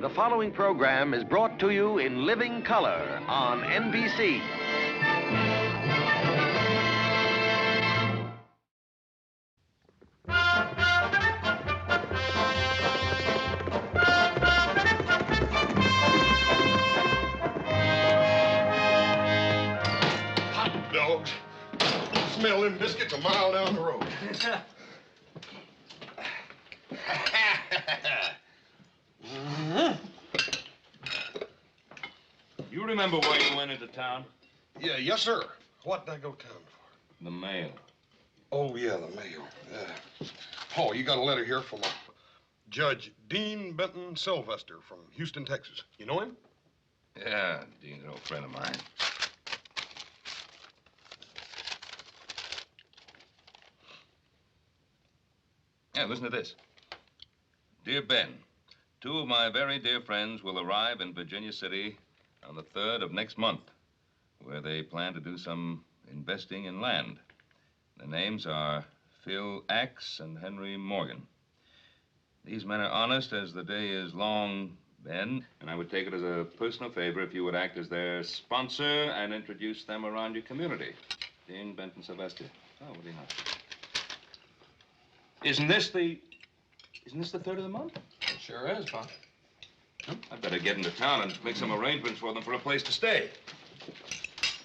The following program is brought to you in living color on NBC. Hot dogs. Smell them biscuits a mile down the road. You remember why you went into town? Yeah, yes, sir. What did I go town for? The mail. Oh, yeah, the mail. Yeah. Oh, you got a letter here from Judge Dean Benton Sylvester from Houston, Texas. You know him? Yeah, Dean's an old friend of mine. Yeah, listen to this. Dear Ben, two of my very dear friends will arrive in Virginia City on the 3rd of next month, where they plan to do some investing in land. Their names are Phil Axe and Henry Morgan. These men are honest as the day is long, Ben, and I would take it as a personal favor if you would act as their sponsor and introduce them around your community. Dean Benton Sylvester. Oh, what do you know? Isn't this the 3rd of the month? It sure is, Pop. I'd better get into town and make some arrangements for them for a place to stay.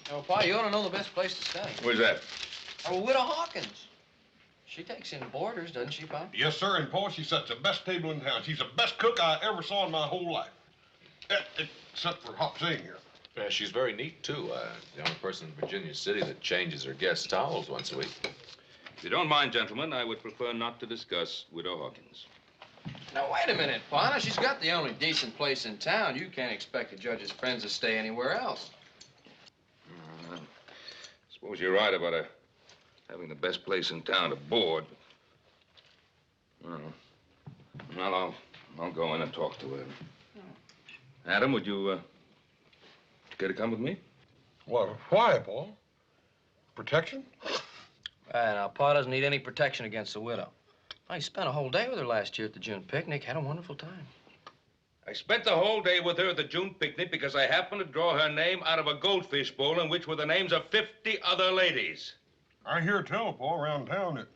Oh, Pa, you ought to know the best place to stay. Where's that? Oh, Widow Hawkins. She takes in boarders, doesn't she, Pa? Yes, sir, and Paul, she sets the best table in town. She's the best cook I ever saw in my whole life. Except for Hop Sing here. Yeah, she's very neat, too. The only person in Virginia City that changes her guest towels once a week. If you don't mind, gentlemen, I would prefer not to discuss Widow Hawkins. Now, wait a minute, Pa. Now, she's got the only decent place in town. You can't expect the judge's friends to stay anywhere else. I suppose you're right about having the best place in town to board. Well, I'll go in and talk to her. Adam, would you care to come with me? What? Why, Paul? Protection? Now, Pa doesn't need any protection against the widow. I spent a whole day with her last year at the June picnic. Had a wonderful time. I spent the whole day with her at the June picnic because I happened to draw her name out of a goldfish bowl in which were the names of 50 other ladies. I hear tell, Paul, around town that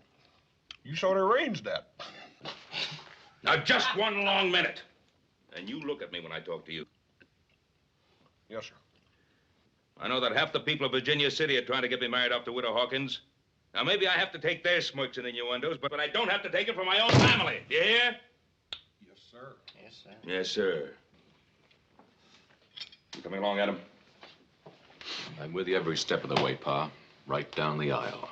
you sort of arranged that. Now, just one long minute. And you look at me when I talk to you. Yes, sir. I know that half the people of Virginia City are trying to get me married off to Widow Hawkins. Now, maybe I have to take their smirks and innuendos, but I don't have to take it from my own family. You hear? Yes, sir. Yes, sir. Yes, sir. You coming along, Adam? I'm with you every step of the way, Pa. Right down the aisle.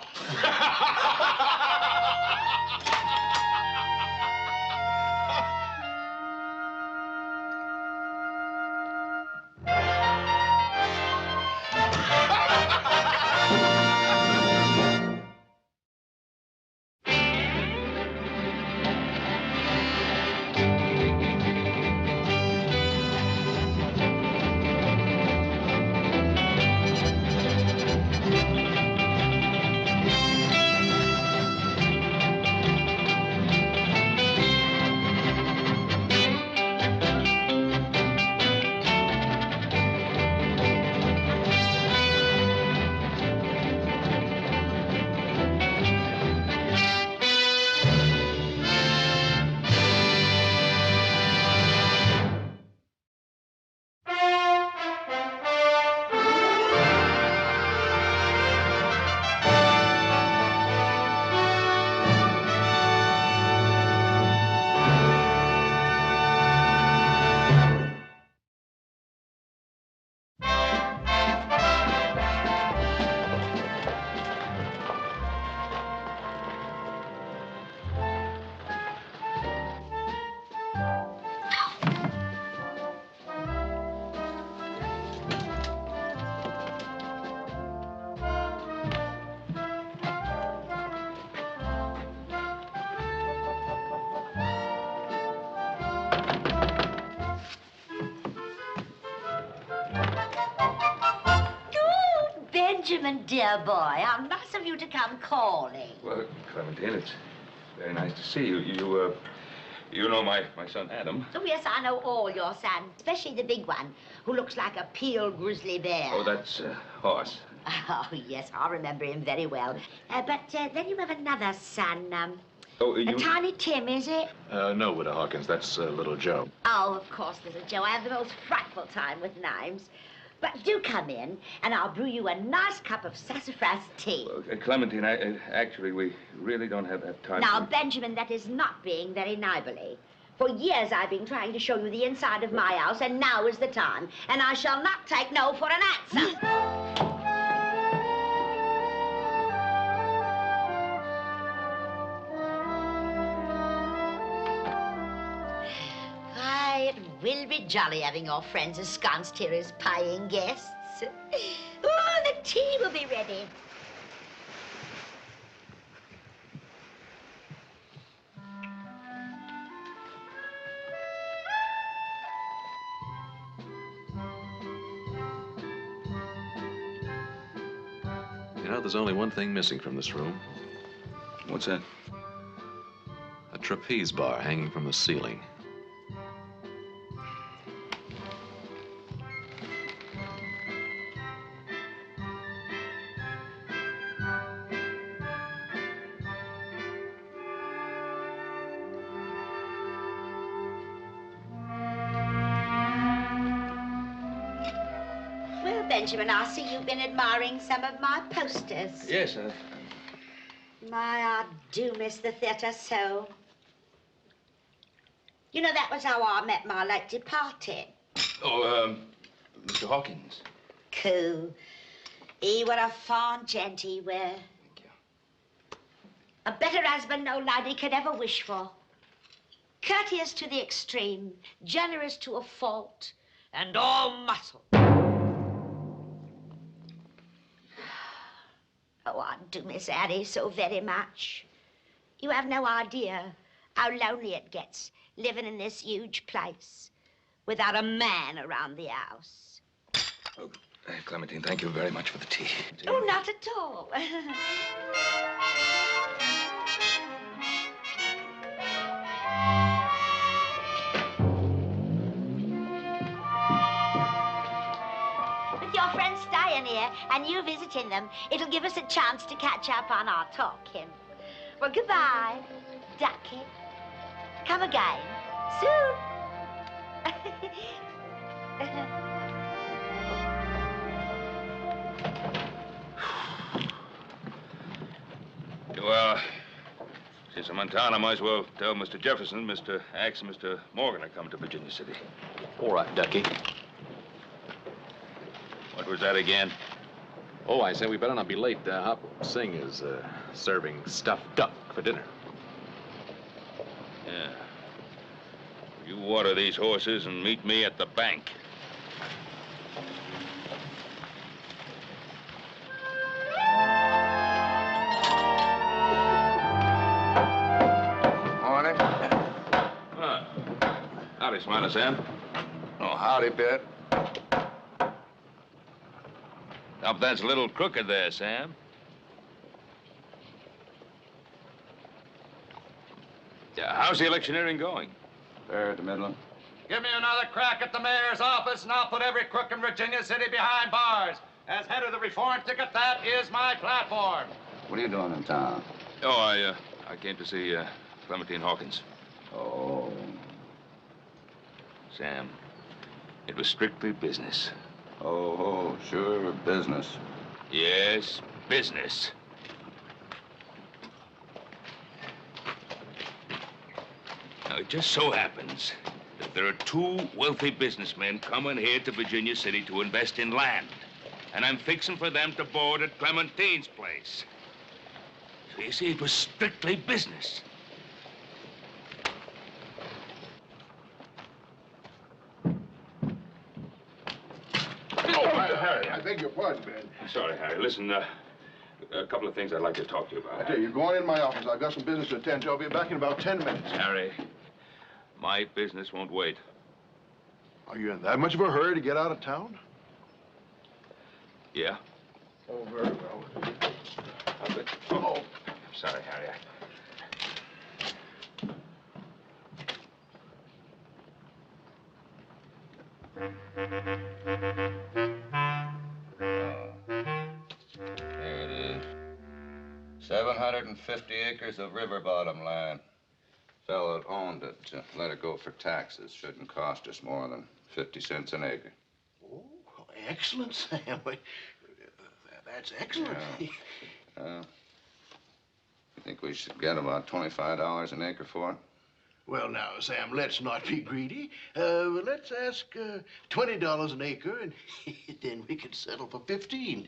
Benjamin, dear boy, how nice of you to come calling. Well, Clementine, it's very nice to see you. You know my son Adam. Oh, yes, I know all your sons, especially the big one, who looks like a peeled grizzly bear. Oh, that's Horse. Oh, yes, I remember him very well. But then you have another son, Oh, you... Tiny Tim, is it? No, Widow Hawkins, that's little Joe. Oh, of course, little Joe. I have the most frightful time with names. But do come in, and I'll brew you a nice cup of sassafras tea. Clementine, actually, we really don't have time. Now, Benjamin, that is not being very neighborly. For years I've been trying to show you the inside of my house, and now is the time. And I shall not take no for an answer. Why, it will be jolly having your friends ensconced here as paying guests. Oh, the tea will be ready. You know, there's only one thing missing from this room. What's that? A trapeze bar hanging from the ceiling. Well, Benjamin, I see you've been admiring some of my posters. Yes, My, I do miss the theatre so. You know, that was how I met my late departed. Oh, Mr. Hawkins. Coo. He were a fine gent, he were. Thank you. A better husband no lady could ever wish for. Courteous to the extreme, generous to a fault, and all muscle. Oh, I do miss Addie so very much. You have no idea how lonely it gets living in this huge place without a man around the house. Oh, Clementine, thank you very much for the tea. Oh, not at all. With your friends staying here and you visiting them, it'll give us a chance to catch up on our talking. Well, goodbye, Ducky. Come again soon. Well, since I'm in town, I might as well tell Mr. Jefferson, Mr. Axe, and Mr. Morgan are coming to Virginia City. All right, Ducky. What was that again? Oh, I said we better not be late. Hop Singh is serving stuffed duck for dinner. Yeah. You water these horses and meet me at the bank. Morning. Howdy, Smiler Sam. Oh, howdy, Pet. Up that's a little crooked there, Sam. Yeah, how's the electioneering going? There at the Midland. Give me another crack at the mayor's office, and I'll put every crook in Virginia City behind bars. As head of the reform ticket, that is my platform. What are you doing in town? Oh, I came to see Clementine Hawkins. Oh. Sam, it was strictly business. Oh, sure, business. Yes, business. Now, it just so happens that there are two wealthy businessmen coming here to Virginia City to invest in land. And I'm fixing for them to board at Clementine's place. So you see, it was strictly business. Harry, I beg your pardon, Ben. Sorry, Harry. Listen, a couple of things I'd like to talk to you about. I tell you, you're going in my office. I've got some business to attend to. I'll be back in about 10 minutes. Harry, my business won't wait. Are you in that much of a hurry to get out of town? Yeah? Oh, very well. Oh, sorry, Harry. 150 acres of river bottom land. Fellow that owned it let it go for taxes. Shouldn't cost us more than 50 cents an acre. Oh, excellent, Sam. That's excellent. Yeah. You think we should get about $25 an acre for it? Well, now, Sam, let's not be greedy. Let's ask $20 an acre, and then we can settle for 15.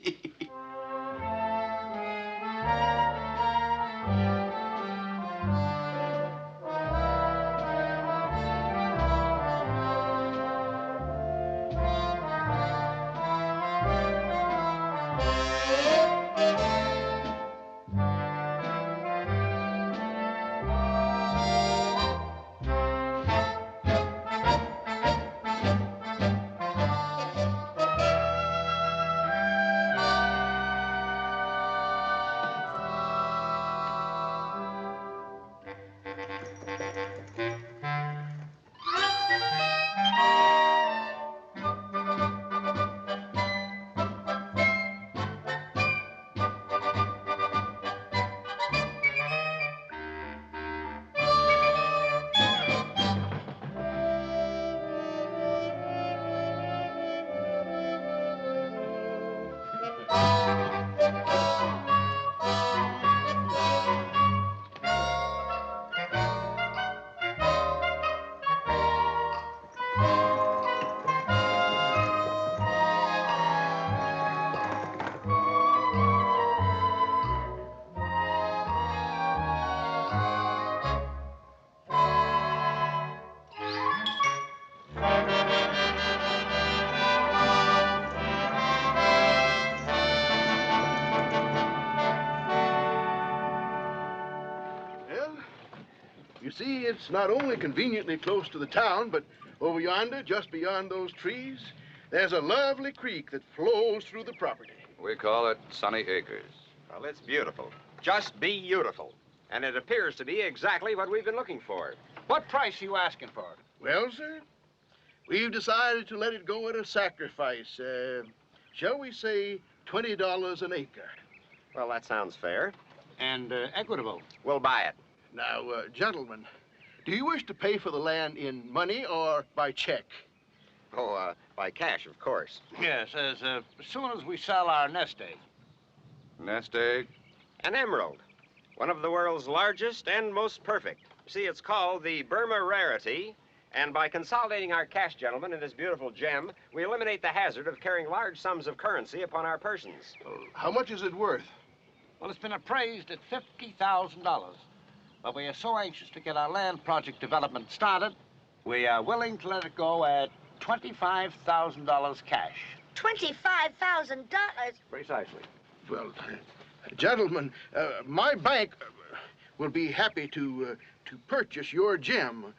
You see, it's not only conveniently close to the town, but over yonder, just beyond those trees, there's a lovely creek that flows through the property. We call it Sunny Acres. Well, it's beautiful. Just beautiful. And it appears to be exactly what we've been looking for. What price are you asking for it? Well, sir, we've decided to let it go at a sacrifice. Shall we say $20 an acre? Well, that sounds fair. And equitable. We'll buy it. Now, gentlemen, do you wish to pay for the land in money or by check? Oh, by cash, of course. Yes, as soon as we sell our nest egg. Nest egg? An emerald. One of the world's largest and most perfect. See, it's called the Burma Rarity. And by consolidating our cash, gentlemen, in this beautiful gem, we eliminate the hazard of carrying large sums of currency upon our persons. How much is it worth? Well, it's been appraised at $50,000. But we are so anxious to get our land project development started, we are willing to let it go at $25,000 cash. $25,000? Precisely. Well, gentlemen, my bank will be happy to purchase your gem.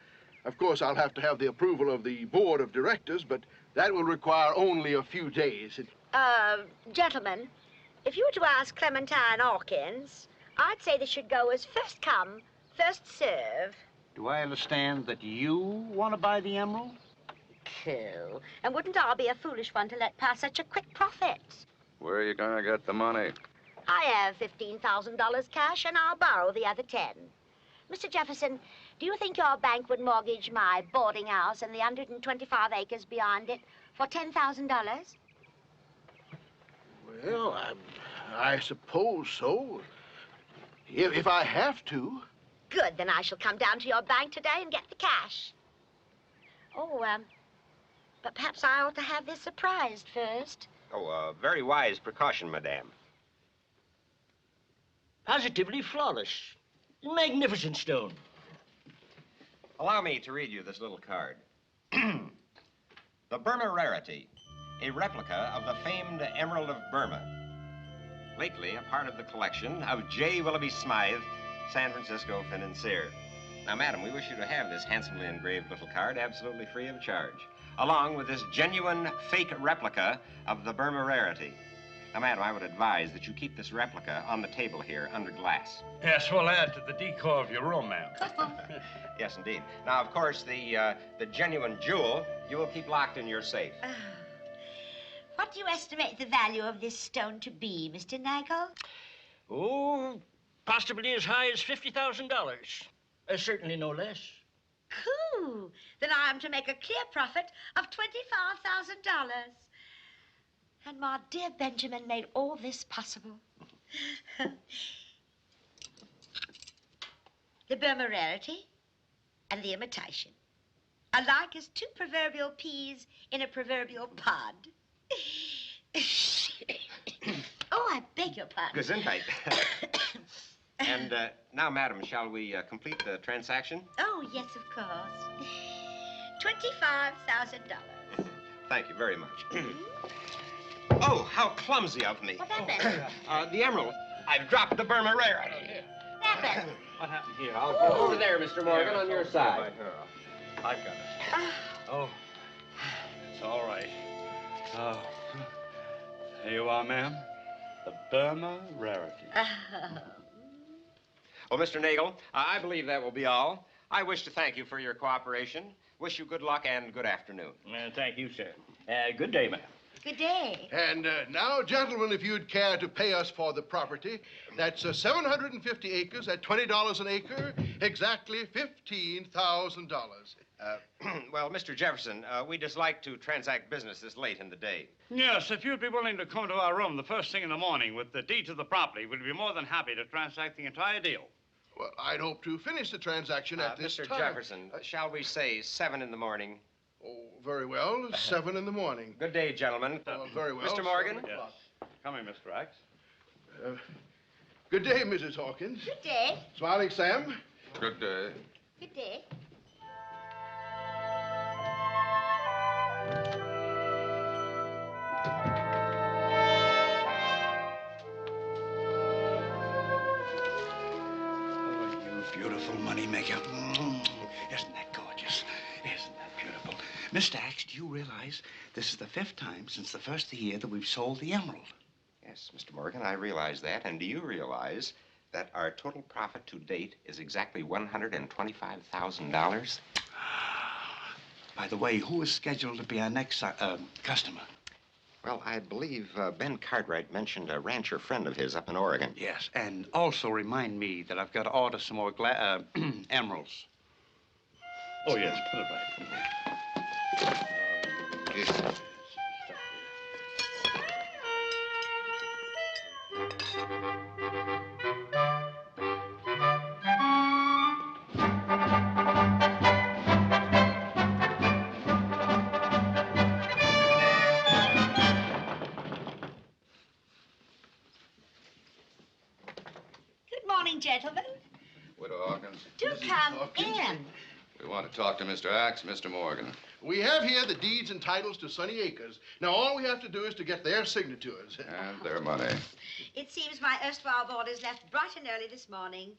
Of course, I'll have to have the approval of the board of directors, but that will require only a few days. Gentlemen, if you were to ask Clementine Hawkins, I'd say they should go as first come, first serve. Do I understand that you want to buy the emerald? Cool. And wouldn't I be a foolish one to let pass such a quick profit? Where are you gonna get the money? I have $15,000 cash, and I'll borrow the other 10. Mr. Jefferson, do you think your bank would mortgage my boarding house and the 125 acres beyond it for $10,000? Well, I suppose so. If I have to. Good, then I shall come down to your bank today and get the cash. Oh, but perhaps I ought to have this surprised first. Oh, very wise precaution, madame. Positively flawless. Magnificent stone. Allow me to read you this little card. The Burma Rarity, a replica of the famed Emerald of Burma. Lately, a part of the collection of J. Willoughby Smythe, San Francisco financier. Now, madam, we wish you to have this handsomely engraved little card absolutely free of charge, along with this genuine fake replica of the Burma Rarity. Now, madam, I would advise that you keep this replica on the table here under glass. Yes, we'll add to the decor of your room, ma'am. Yes, indeed. Now, of course, the genuine jewel you will keep locked in your safe. What do you estimate the value of this stone to be, Mr. Nagel? Oh, Possibly as high as $50,000. Certainly no less. Cool. Then I am to make a clear profit of $25,000. And my dear Benjamin made all this possible. The Burma Rarity and the Imitation, alike as two proverbial peas in a proverbial pod. Oh, I beg your pardon. Gesundheit. And now, madam, shall we complete the transaction? Oh, yes, of course. $25,000. Thank you very much. Oh, how clumsy of me. What happened? The emerald. I've dropped the Burma Rarity. What happened? What happened here? I'll go Over there, Mr. Morgan, on your side. I've got it. Oh, it's all right. Oh, here you are, ma'am. The Burma Rarity. Well, Mr. Nagel, I believe that will be all. I wish to thank you for your cooperation. Wish you good luck and good afternoon. Thank you, sir. Good day, ma'am. Good day. And now, gentlemen, if you'd care to pay us for the property, that's 750 acres at $20 an acre, exactly $15,000. Well, Mr. Jefferson, we'd just like to transact business this late in the day. Yes, if you'd be willing to come to our room the first thing in the morning with the deed to the property, we'd be more than happy to transact the entire deal. Well, I'd hope to finish the transaction at this Mr. time. Jefferson, shall we say 7 in the morning? Oh, very well. 7 in the morning. Good day, gentlemen. Very well. Mr. Morgan? 7 o'clock. Come in, Mr. Axe. Good day, Mrs. Hawkins. Good day. Smiling Sam. Good day. Good day. Oh, you beautiful moneymaker. Isn't that gorgeous? Isn't that beautiful? Mr. Axe, do you realize this is the 5th time since the first of the year that we've sold the emerald? Yes, Mr. Morgan, I realize that. And do you realize that our total profit to date is exactly $125,000? By the way, who is scheduled to be our next customer? Well, I believe Ben Cartwright mentioned a rancher friend of his up in Oregon. Yes, and also remind me that I've got to order some more emeralds. Oh, yes, put it back. Good morning, gentlemen. Widow Hawkins, Do come in. we want to talk to Mr. Axe, Mr. Morgan. We have here the deeds and titles to Sunny Acres. Now, all we have to do is to get their signatures. And their money. It seems my erstwhile boarders left bright and early this morning.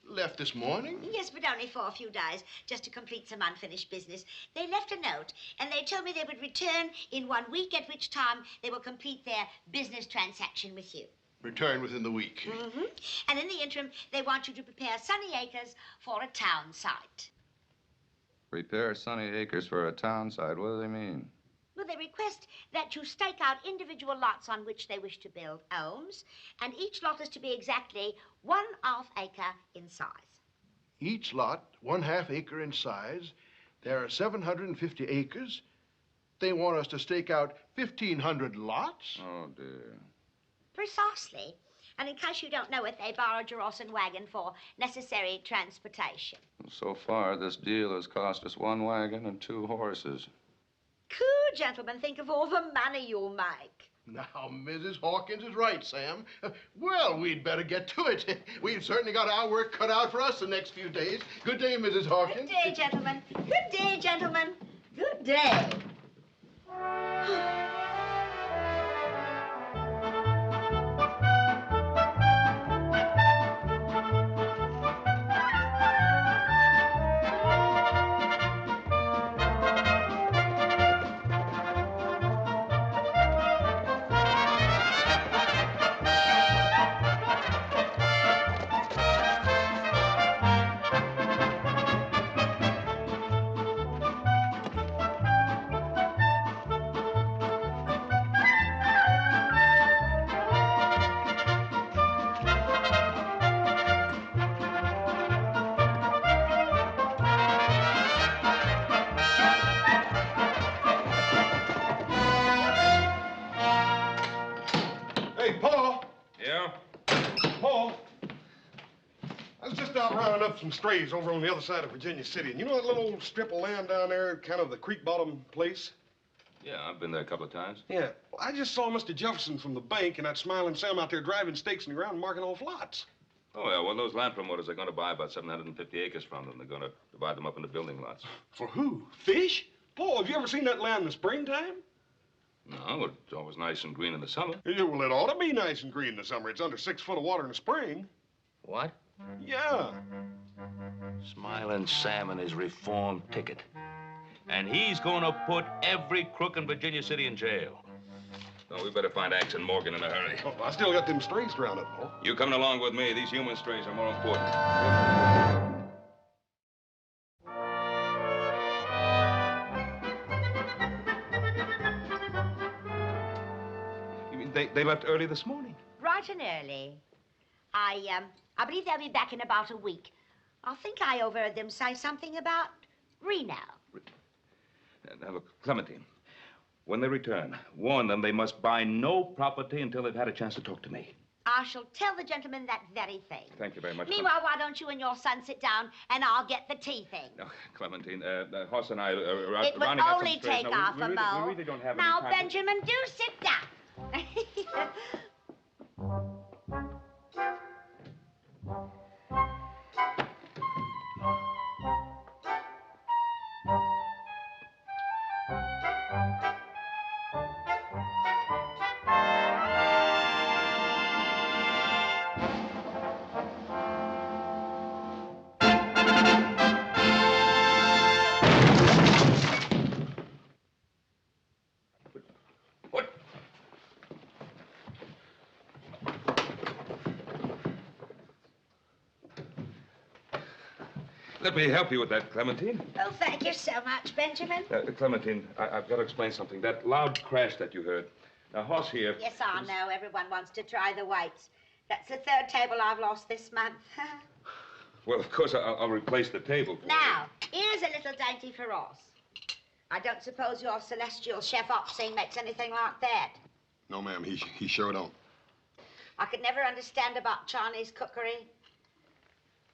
Left this morning? Yes, but only for a few days, just to complete some unfinished business. They left a note, and they told me they would return in 1 week, at which time they will complete their business transaction with you. Return within the week. Mm-hmm. And in the interim, they want you to prepare Sunny Acres for a town site. Prepare Sunny Acres for a town site. What do they mean? Well, they request that you stake out individual lots on which they wish to build homes, and each lot is to be exactly 1/2 acre in size. Each lot, 1/2 acre in size. There are 750 acres. They want us to stake out 1,500 lots? Oh, dear. Precisely. And in case you don't know it, they borrowed your horse and wagon for necessary transportation. So far, this deal has cost us 1 wagon and 2 horses. Cool, gentlemen. Think of all the money you'll make. Now, Mrs. Hawkins is right, Sam. Well, we'd better get to it. We've certainly got our work cut out for us the next few days. Good day, Mrs. Hawkins. Good day, gentlemen. Good day, gentlemen. Good day. some strays over on the other side of Virginia City. And you know that little old strip of land down there, kind of the creek bottom place? Yeah, I've been there a couple of times. Yeah. Well, I just saw Mr. Jefferson from the bank and that Smiling Sam out there driving stakes in the ground and marking off lots. Oh, yeah, well, those land promoters are going to buy about 750 acres from them. They're going to divide them up into building lots. For who? Fish? Paul, have you ever seen that land in the springtime? No, it's always nice and green in the summer. Yeah, well, it ought to be nice and green in the summer. It's under 6 foot of water in the spring. What? Yeah. Smiling Sam and his reform ticket. And he's going to put every crook in Virginia City in jail. No, we better find Axe and Morgan in a hurry. Oh, I still got them strays to round up, Paul. You coming along with me? These human strays are more important. You mean they left early this morning? Bright and early. I believe they'll be back in about a week. I think I overheard them say something about Reno. Now, look, Clementine, when they return, warn them they must buy no property until they've had a chance to talk to me. I shall tell the gentleman that very thing. Thank you very much. Meanwhile, why don't you and your son sit down and I'll get the tea thing? No, Clementine, Hoss and I It would rounding up some only strays. take No, half we a really, mo. we really don't have Now, any time. Benjamin, do sit down. Let me help you with that, Clementine. Oh, thank you so much, Benjamin. Clementine, I've got to explain something. That loud crash that you heard. Now, Hoss here... Yes, I know. Everyone wants to try the weights. That's the third table I've lost this month. Well, of course, I'll replace the table for Now, here's a little dainty for Ross. I don't suppose your celestial chef Oxine makes anything like that. No, ma'am, he sure don't. I could never understand about Chinese cookery.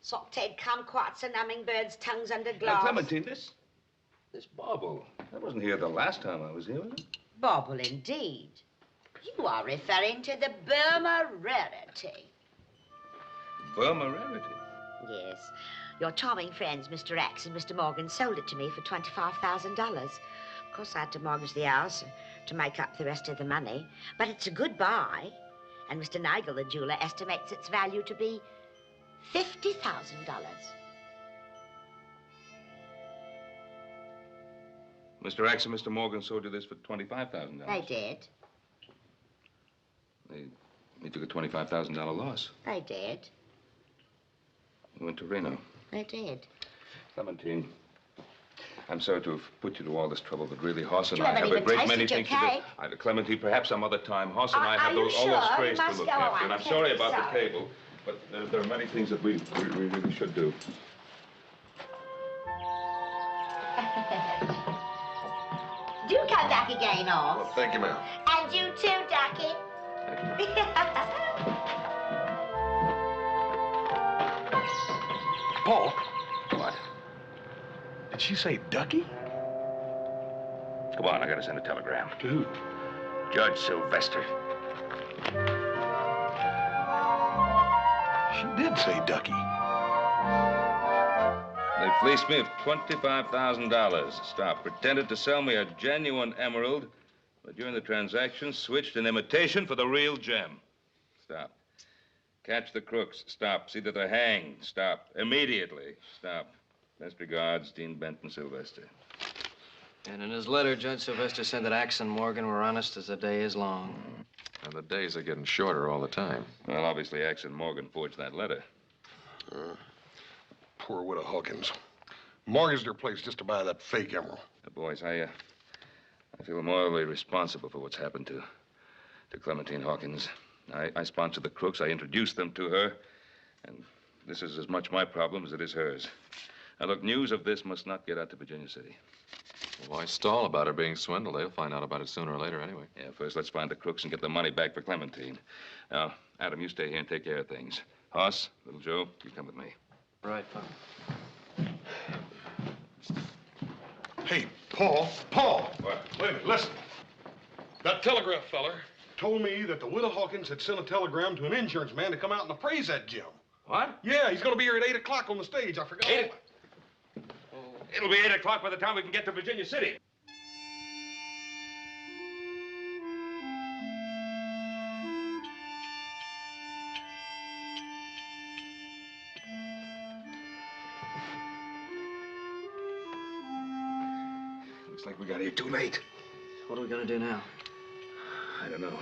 Sauteed kumquats and hummingbirds' tongues under you. glass. Now, Clementine, this bauble, that wasn't here the last time I was here, was it? Bauble, indeed. You are referring to the Burma Rarity. Burma Rarity? Yes. Your charming friends, Mr. Axe and Mr. Morgan, sold it to me for $25,000. Of course, I had to mortgage the house to make up the rest of the money. But it's a good buy. And Mr. Nigel, the jeweler, estimates its value to be $50,000. Mr. Axe and Mr. Morgan sold you this for $25,000. They did. They took a $25,000 loss. They did. They went to Reno. They did. Clementine, I'm sorry to have put you to all this trouble, but really, Hoss and You I haven't have a even great many tasted things your to cake. do. Clementine, perhaps some other time. Hoss and I have Are you all those sure? strays You to must look go after. on. And I'm Can't sorry be about sorry. the table, but there are many things that we really should do. Do come back again, Oz. Well, thank you, ma'am. And you too, Ducky. Paul, What? did she say Ducky? Come on, I gotta send a telegram. To who? Judge Sylvester. She did say Ducky. They fleeced me of $25,000. Stop. Pretended to sell me a genuine emerald, but during the transaction switched an imitation for the real gem. Stop. Catch the crooks. Stop. See that they're hanged. Stop. Immediately. Stop. Best regards, Dean Benton Sylvester. And in his letter, Judge Sylvester said that Axe and Morgan were honest as the day is long. And the days are getting shorter all the time. Well, obviously, Axe and Morgan forged that letter. Poor widow Hawkins. Mortgaged her place just to buy that fake emerald. Boys, I feel morally responsible for what's happened to Clementine Hawkins. I sponsored the crooks. I introduced them to her. And this is as much my problem as it is hers. Now, look, news of this must not get out to Virginia City. Why stall about her being swindled? They'll find out about it sooner or later anyway. Yeah, first let's find the crooks and get the money back for Clementine. Now, Adam, you stay here and take care of things. Hoss, little Joe, you come with me. Right, Pop. Hey, Paul. Paul! What? Wait a minute, listen. That telegraph feller told me that the widow Hawkins had sent a telegram to an insurance man to come out and appraise that gem. What? Yeah, he's gonna be here at 8 o'clock on the stage. I forgot. It'll be 8 o'clock by the time we can get to Virginia City. Looks like we got here too late. What are we gonna do now? I don't know.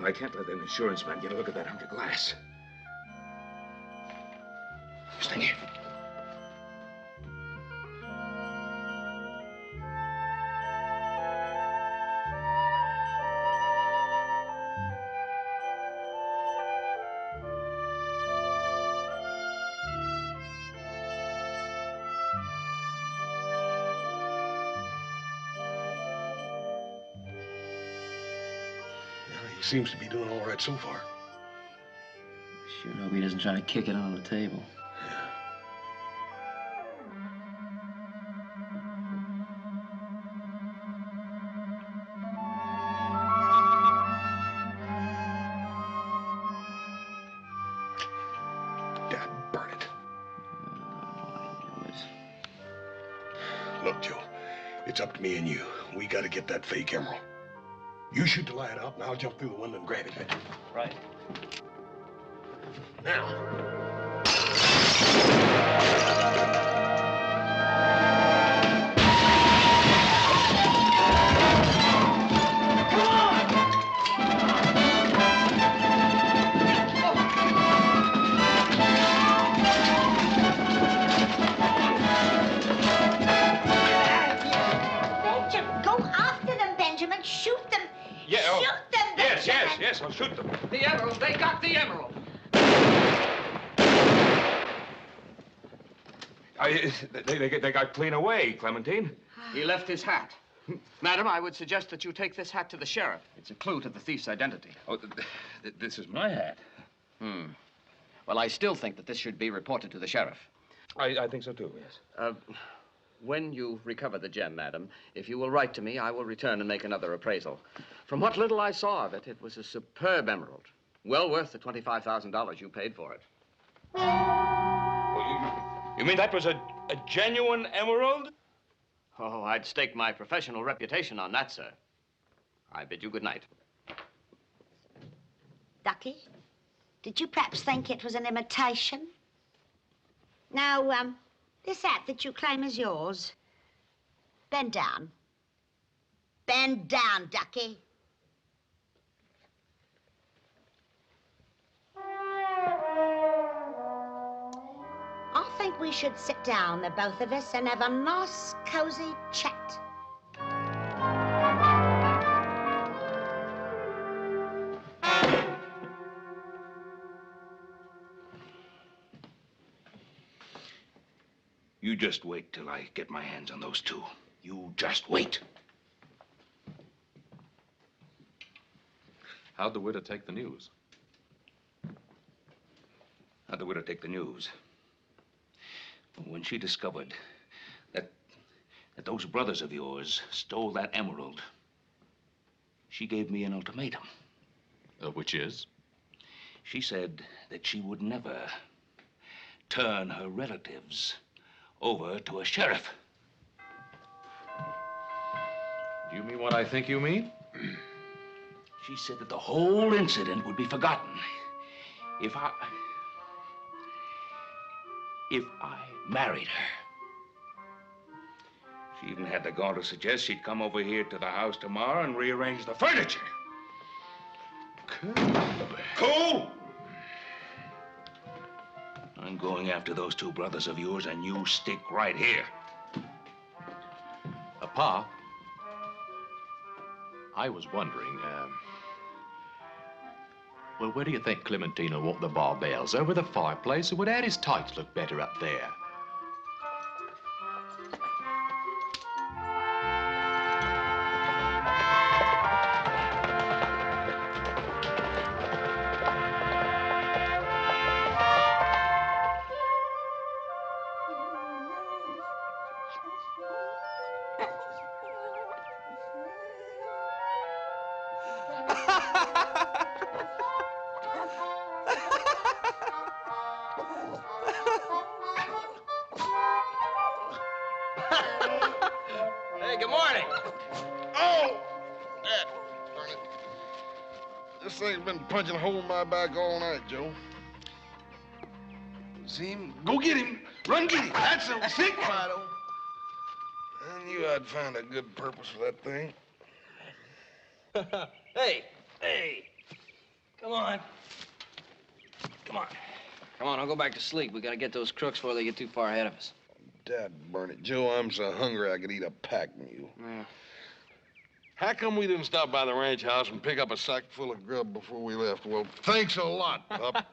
I can't let that insurance man get a look at that hunk of glass. You stay here. He seems to be doing all right so far. Sure hope he doesn't try to kick it on the table. Dad, burn it. Look, Joe, it's up to me and you. We gotta get that fake emerald. You shoot the light out, and I'll jump through the window and grab it. Right. Now. Yes, I'll shoot them. The emerald! They got the emerald! They got clean away, Clementine. He left his hat. Madam, I would suggest that you take this hat to the sheriff. It's a clue to the thief's identity. Oh, this is my hat. Well, I still think that this should be reported to the sheriff. I think so, too, yes. When you recover the gem, madam, if you will write to me, I will return and make another appraisal. From what little I saw of it, it was a superb emerald. Well worth the $25,000 you paid for it. Well, you mean that was a genuine emerald? Oh, I'd stake my professional reputation on that, sir. I bid you good night. Ducky, did you perhaps think it was an imitation? Now, this hat that you claim is yours, bend down. Bend down, Ducky. I think we should sit down, the both of us, and have a nice, cozy chat. You just wait till I get my hands on those two. You just wait. How'd the widow take the news? How'd the widow take the news? When she discovered that those brothers of yours stole that emerald, she gave me an ultimatum. Which is? She said that she would never turn her relatives over to a sheriff. Do you mean what I think you mean? She said that the whole incident would be forgotten if I married her. She even had the gall to suggest she'd come over here to the house tomorrow and rearrange the furniture. Cool! I'm going after those two brothers of yours, and you stick right here. Pa, I was wondering, well, where do you think Clementine will want the barbells? Over the fireplace, or would Addie's tights look better up there? Hey, good morning. Oh! Darn it. This thing's been punching a hole in my back all night, Joe. See him? Go get him. Run get him. That's a sick Fido. I knew I'd find a good purpose for that thing. Hey. Come on. Come on. Come on, I'll go back to sleep. We gotta get those crooks before they get too far ahead of us. Dad burn it, Joe. I'm so hungry I could eat a pack mule. Yeah. How come we didn't stop by the ranch house and pick up a sack full of grub before we left? Well, thanks a lot, pup.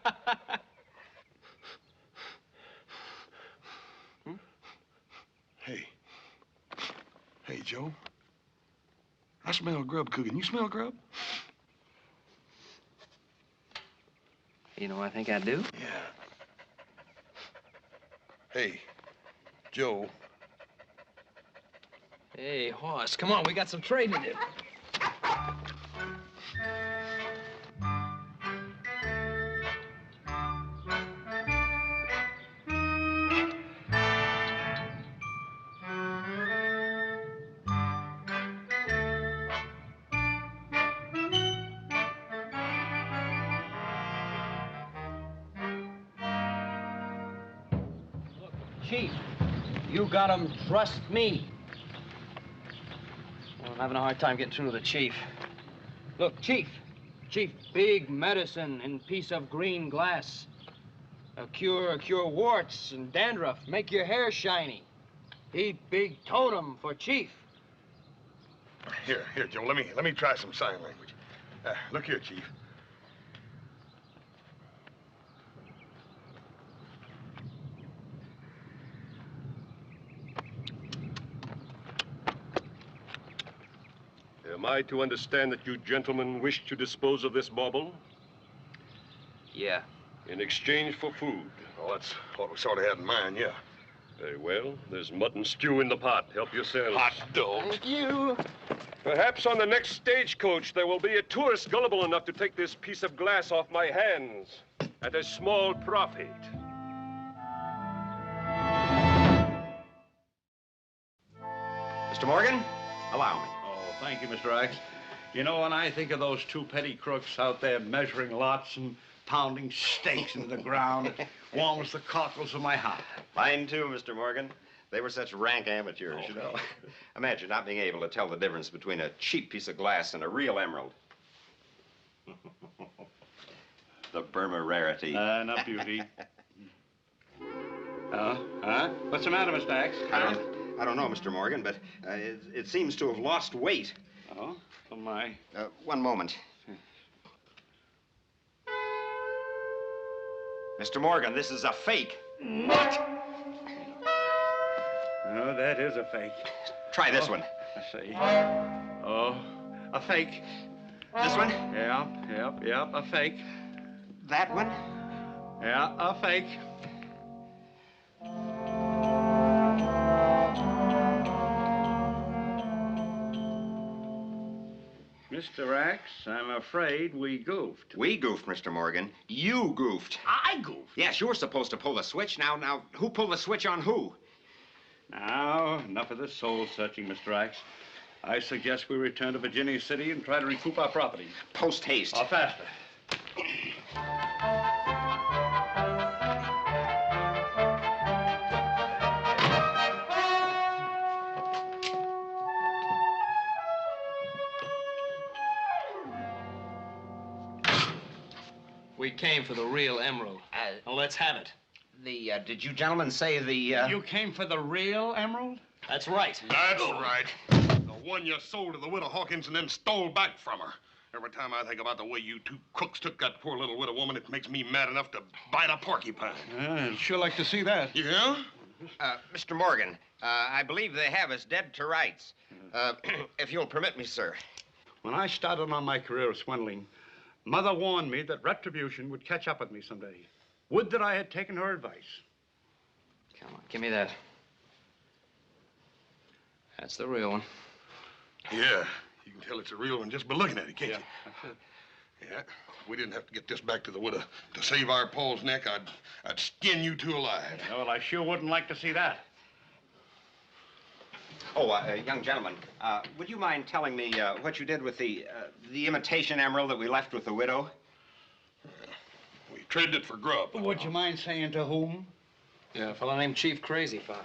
Hey. Hey, Joe. I smell grub cooking. You smell grub? You know, I think I do. Yeah. Hey, Joe. Hey, Hoss, come on, we got some trading to do. Chief, you got him. Trust me. Well, I'm having a hard time getting through to the chief. Look, Chief, big medicine in piece of green glass. A cure warts and dandruff, make your hair shiny. Heap big totem for Chief. Here, Joe. Let me try some sign language. Look here, Chief. Am I to understand that you gentlemen wish to dispose of this bauble? Yeah. In exchange for food? Well, that's what we sort of had in mind, yeah. Very well. There's mutton stew in the pot. Help yourselves. Hot dogs. Thank you. Perhaps on the next stagecoach there will be a tourist gullible enough to take this piece of glass off my hands at a small profit. Mr. Morgan, allow me. Oh, thank you, Mr. Axe. You know, when I think of those two petty crooks out there measuring lots and pounding stakes into the ground, it warms the cockles of my heart. Mine too, Mr. Morgan. They were such rank amateurs, you know. Imagine not being able to tell the difference between a cheap piece of glass and a real emerald. The Burma Rarity. And a beauty. What's the matter, Mr. Axe? I don't know, Mr. Morgan, but it seems to have lost weight. Oh my. One moment. Mr. Morgan, this is a fake. What? Oh, that is a fake. Try this one. I see. Oh, a fake. This one? Yep, a fake. That one? Yeah, a fake. Mr. Axe, I'm afraid we goofed. We goofed, Mr. Morgan. You goofed. I goofed? Yes, you were supposed to pull the switch. Now, who pulled the switch on who? Now, enough of this soul-searching, Mr. Axe. I suggest we return to Virginia City and try to recoup our property. Post haste. Or faster. We came for the real emerald. Now, let's have it. Did you gentlemen say the, You came for the real emerald? That's right. That's right. The one you sold to the widow Hawkins and then stole back from her. Every time I think about the way you two crooks took that poor little widow woman, it makes me mad enough to bite a porcupine. I'd sure like to see that. Yeah? Mr. Morgan, I believe they have us dead to rights. If you'll permit me, sir. When I started on my career of swindling, Mother warned me that retribution would catch up with me someday. Would that I had taken her advice. Come on, give me that. That's the real one. Yeah. You can tell it's a real one just by looking at it, can't you? That's it. Yeah. If we didn't have to get this back to the widow to save our Paul's neck, I'd skin you two alive. Well, I sure wouldn't like to see that. Young gentleman, would you mind telling me what you did with the imitation emerald that we left with the widow? We traded it for grub. Would you mind saying to whom? Yeah, a fellow named Chief Crazy Fox.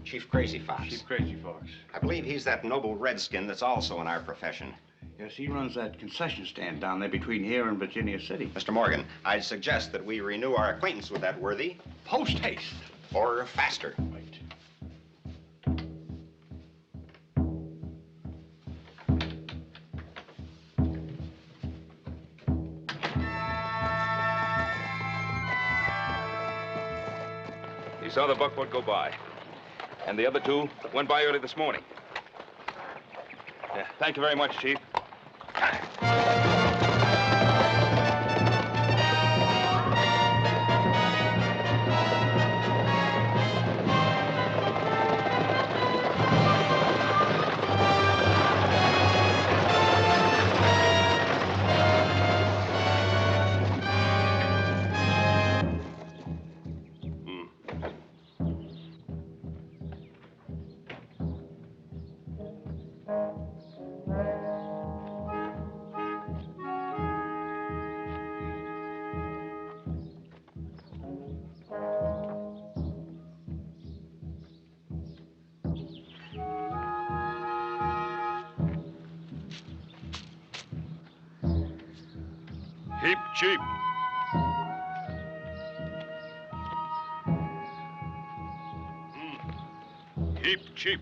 Chief Crazy Fox. Chief Crazy Fox. I believe he's that noble redskin that's also in our profession. Yes, he runs that concession stand down there between here and Virginia City. Mr. Morgan, I'd suggest that we renew our acquaintance with that worthy. Post haste. Or faster. You saw the buckboard go by. And the other two went by early this morning. Yeah, thank you very much, Chief. Heap cheap. Heap cheap.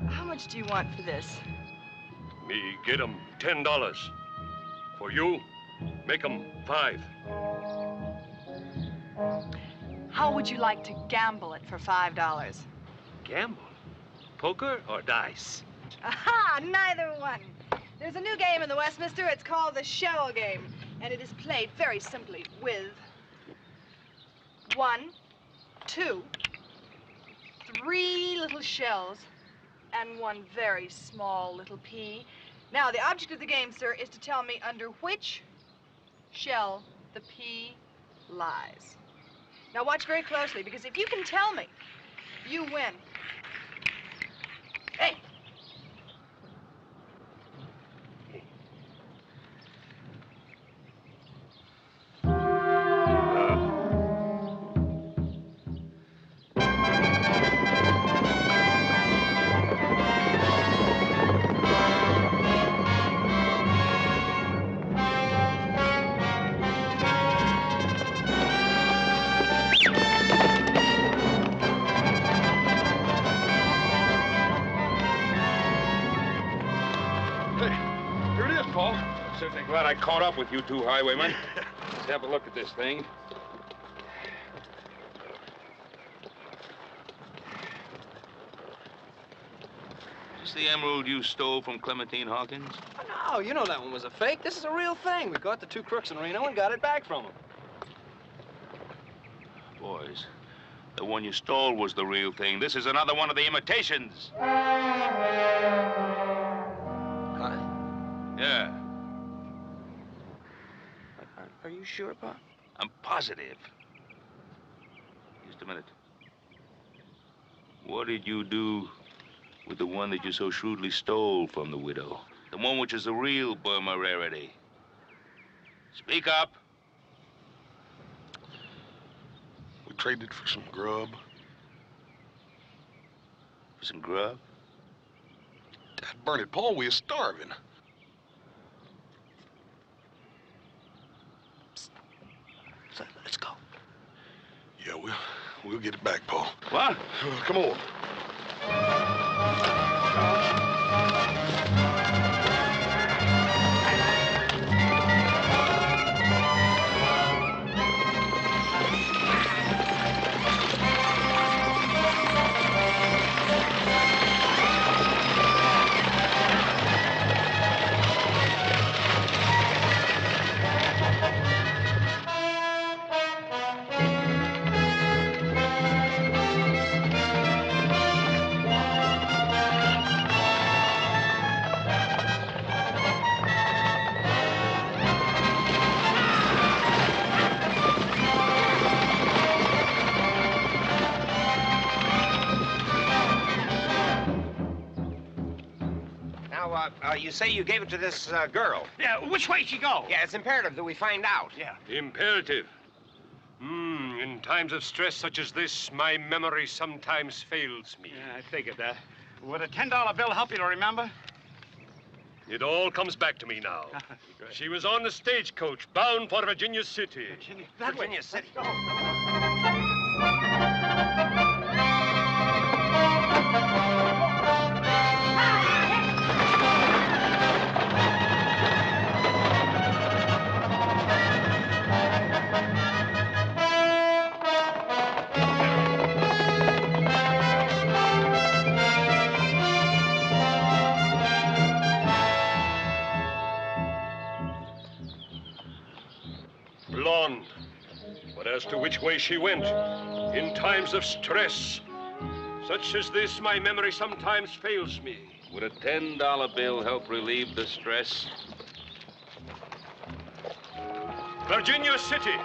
How much do you want for this? Me get 'em $10. For you, make 'em 5. How would you like to gamble it for $5? Gamble? Poker or dice? Aha! Neither one. There's a new game in the Westminster. It's called the shell game. And it is played very simply with 1, 2, 3 little shells and 1 very small little pea. Now, the object of the game, sir, is to tell me under which shell the pea lies. Now, watch very closely, because if you can tell me, you win. Hey! Here it is, Paul. Certainly glad I caught up with you two highwaymen. Let's have a look at this thing. Is this the emerald you stole from Clementine Hawkins? Oh, no, you know that one was a fake. This is a real thing. We caught the 2 crooks in Reno and got it back from them. Boys, the one you stole was the real thing. This is another one of the imitations. Huh? Yeah. Are you sure, Pop? I'm positive. Just a minute. What did you do with the one that you so shrewdly stole from the widow? The one which is the real Burma Rarity. Speak up. We traded for some grub. For some grub? Dad burn it, Paul, we are starving. So, let's go. Yeah, we'll get it back, Paul. What? Come on. you say you gave it to this girl. Yeah, which way she go? Yeah, it's imperative that we find out. Yeah. Imperative. In times of stress such as this, my memory sometimes fails me. Yeah, I figured that. Would a $10 bill help you to remember? It all comes back to me now. She was on the stagecoach bound for Virginia City. Virginia City. Blonde. But as to which way she went, in times of stress, such as this, my memory sometimes fails me. Would a $10 bill help relieve the stress? Virginia City.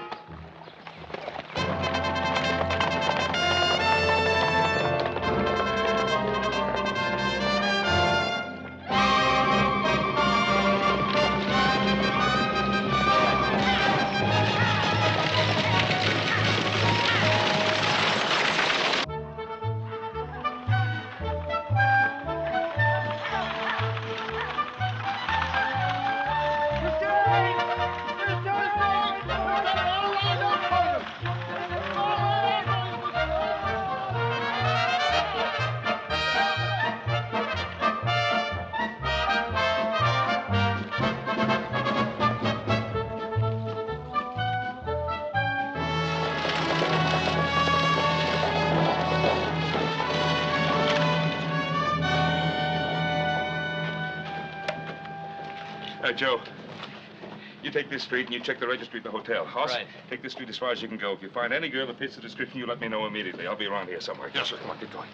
Joe, you take this street and you check the registry at the hotel. Hoss, Right. take this street as far as you can go. If you find any girl that fits the description, you let me know immediately. I'll be around here somewhere. Yes, sir. Come on, get going.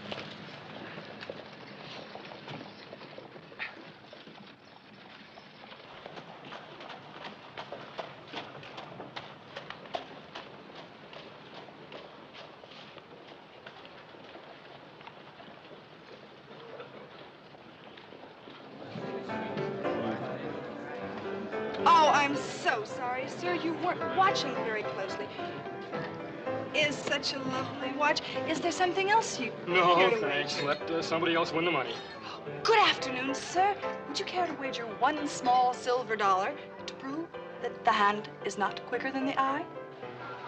Oh, I'm so sorry, sir. You weren't watching very closely. Is such a lovely watch. Is there something else you No, care to thanks. wager? Let somebody else win the money. Good afternoon, sir. Would you care to wager one small silver dollar to prove that the hand is not quicker than the eye?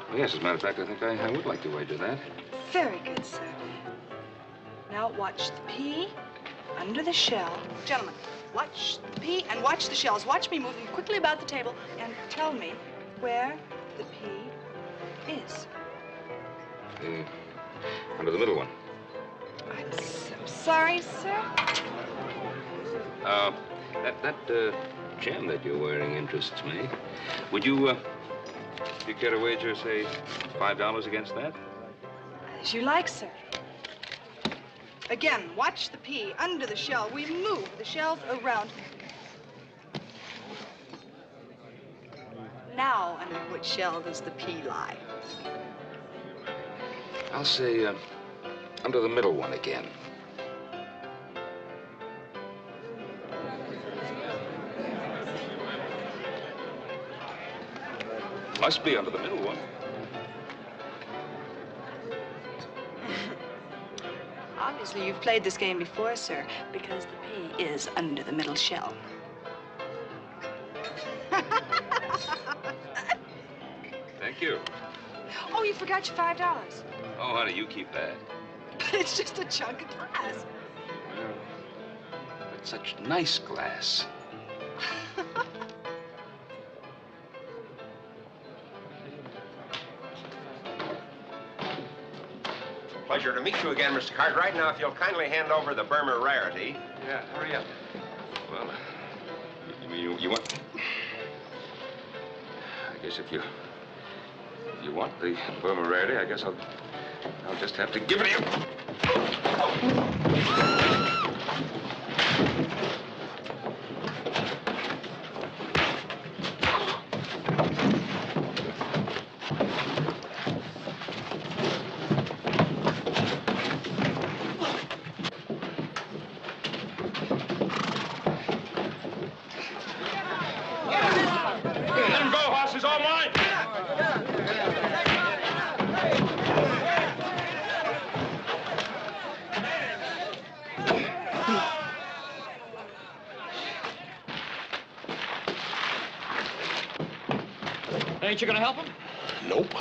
Well, yes, as a matter of fact, I think I would like to wager that. Very good, sir. Now watch the pea under the shell. Gentlemen, watch the pea and watch the shells. Watch me move them quickly about the table and tell me where the pea is. Under the middle one. I'm so sorry, sir. That gem that you're wearing interests me. Would you care to wager, say, $5 against that? As you like, sir. Again, watch the pea under the shell. We move the shells around. Now, under which shell does the pea lie? I'll say under the middle one again. Must be under the middle one. Obviously, you've played this game before, sir, because the pea is under the middle shell. Thank you. Oh, you forgot your $5. Oh, honey, you keep that. But it's just a chunk of glass. It's such nice glass. Pleasure to meet you again, Mr. Cartwright. Now, if you'll kindly hand over the Burma Rarity. Yeah, hurry up. Well, you want... I guess if you want the Burma Rarity, I guess I'll just have to give it to you. Ain't you gonna help him? Nope.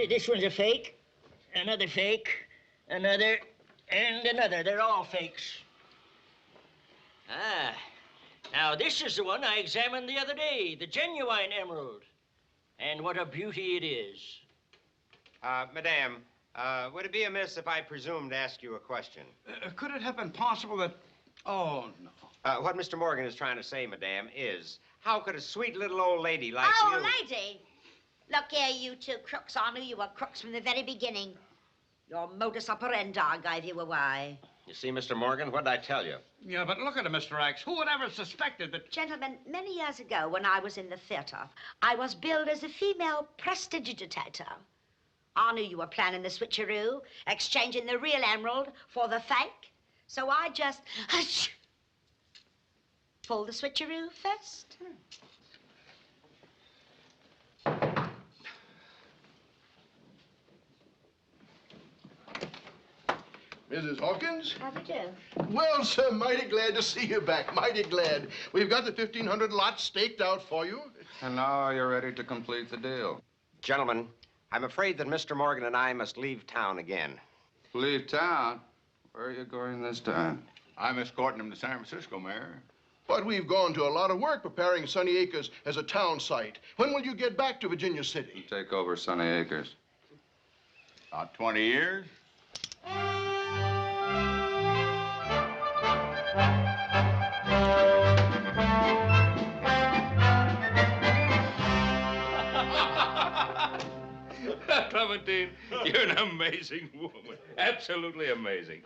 This one's a fake, another fake, another, and another. They're all fakes. Ah, now this is the one I examined the other day, the genuine emerald. And what a beauty it is. Madame, would it be amiss if I presumed to ask you a question? Could it have been possible that... Oh, no. What Mr. Morgan is trying to say, Madame, is how could a sweet little old lady like Oh, you... lady! Look here, you two crooks. I knew you were crooks from the very beginning. Your modus operandi gave you away. You see, Mr. Morgan, what did I tell you? Yeah, but look at it, Mr. X. Who would ever suspected that... Gentlemen, many years ago, when I was in the theater, I was billed as a female prestidigitator. I knew you were planning the switcheroo, exchanging the real emerald for the fake. So I just... pulled the switcheroo first. Mrs. Hawkins? How do you do? Well, sir, mighty glad to see you back. Mighty glad. We've got the 1,500 lots staked out for you. And now you're ready to complete the deal. Gentlemen, I'm afraid that Mr. Morgan and I must leave town again. Leave town? Where are you going this time? I'm escorting him to San Francisco, Mayor. But we've gone to a lot of work preparing Sunny Acres as a town site. When will you get back to Virginia City? Take over Sunny Acres. About 20 years. Clementine, you're an amazing woman. Absolutely amazing.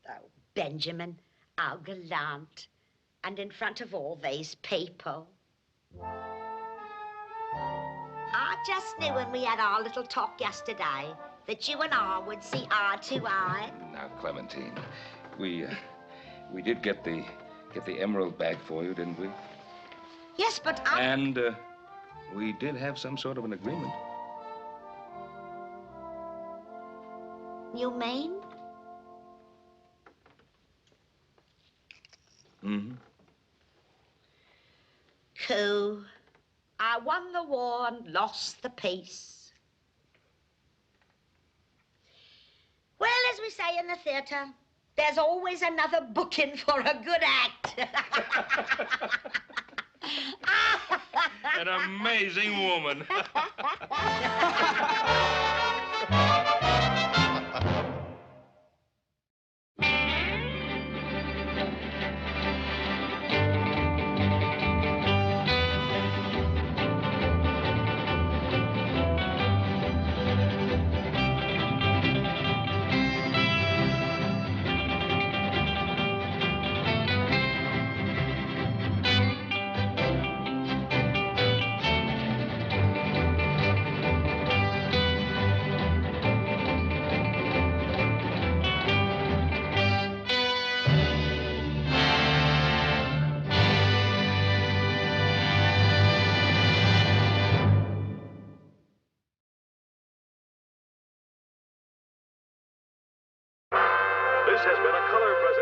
Oh, Benjamin, how gallant. And in front of all these people. I just knew when we had our little talk yesterday that you and I would see eye to eye. Now, Clementine, we did get the emerald back for you, didn't we? Yes, but I... And we did have some sort of an agreement. You mean? Mm-hmm. Coup. I won the war and lost the peace. Well, as we say in the theater, there's always another booking for a good act. An amazing woman. This has been a color presentation.